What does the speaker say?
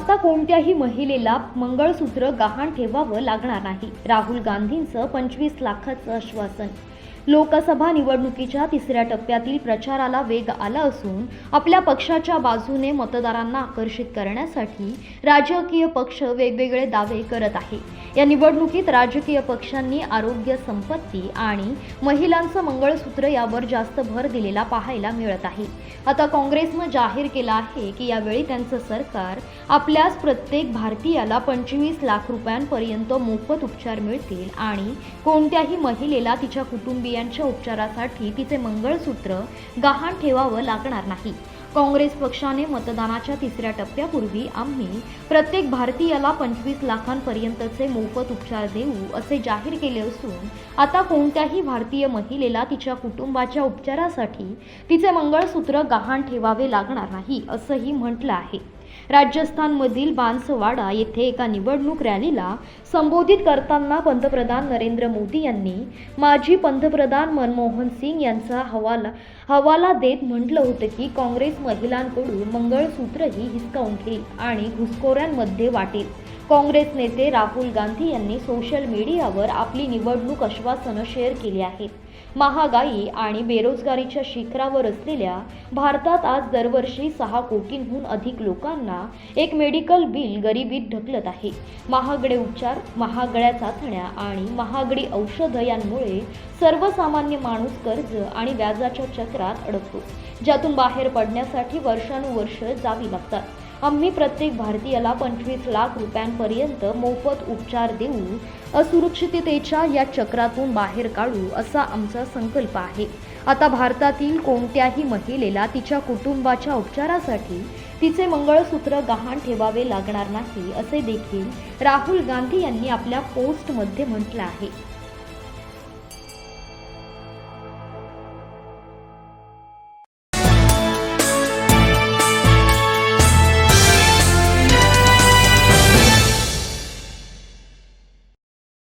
आता कोणत्याही महिलेला मंगळसूत्र गहाण ठेवावं लागणार नाही. राहुल गांधींचं 25 लाखाचं आश्वासन. लोकसभा निवडणुकीच्या तिसऱ्या टप्प्यातील प्रचाराला वेग आला असून आपल्या पक्षाच्या बाजूने मतदारांना आकर्षित करण्यासाठी राजकीय पक्ष वेगवेगळे दावे करत आहे. या निवडणुकीत राजकीय पक्षांनी आरोग्य, संपत्ती आणि महिलांचं मंगळसूत्र यावर जास्त भर दिलेला पाहायला मिळत आहे. आता काँग्रेसनं जाहीर केलं आहे की यावेळी त्यांचं सरकार आपल्याच प्रत्येक भारतीयाला 25 लाख रुपयांपर्यंत मोफत उपचार मिळतील आणि कोणत्याही महिलेला तिच्या कुटुंबियांच्या उपचारासाठी तिचे मंगळसूत्र गहाण ठेवावं लागणार नाही. काँग्रेस पक्षाने मतदानाच्या तिसऱ्या टप्प्यापूर्वी आम्ही प्रत्येक भारतीयाला 25 लाखांपर्यंतचे मोफत उपचार देऊ असे जाहीर केले असून आता कोणत्याही भारतीय महिलेला तिच्या कुटुंबाच्या उपचारासाठी तिचे मंगळसूत्र गहाण ठेवावे लागणार नाही असंही म्हटलं आहे. राजस्थानमधील बांसवाडा येथे एका निवडणूक रॅलीला संबोधित करताना पंतप्रधान नरेंद्र मोदी यांनी माजी पंतप्रधान मनमोहन सिंग यांचा हवाला देत म्हटलं होतं की काँग्रेस महिलांकडून मंगळसूत्रही हिसकावून घेईल आणि घुसखोरांमध्ये वाटेल. काँग्रेस नेते राहुल गांधी यांनी सोशल मीडियावर आपली निवडणूक आश्वासनं शेअर केली आहेत. महागाई आणि बेरोजगारीच्या शिखरावर असलेल्या भारतात आज दरवर्षी 6 कोटींहून अधिक लोकांना एक मेडिकल बिल गरिबीत ढकलत आहे. महागडे उपचार, महागड्या चाचण्या आणि महागडी औषधं यांमुळे सर्वसामान्य माणूस कर्ज आणि व्याजाच्या चक्रात अडकतो, ज्यातून बाहेर पडण्यासाठी वर्षानुवर्ष जावी लागतात. आम्ही प्रत्येक भारतीयाला 25 लाख रुपयांपर्यंत मोफत उपचार देऊ, असुरक्षिततेच्या या चक्रातून बाहेर काढू असा आमचा संकल्प आहे. आता भारतातील कोणत्याही महिलेला तिच्या कुटुंबाच्या उपचारासाठी तिचे मंगळसूत्र गहाण ठेवावे लागणार नाही असे देखील राहुल गांधी यांनी आपल्या पोस्टमध्ये म्हटलं आहे.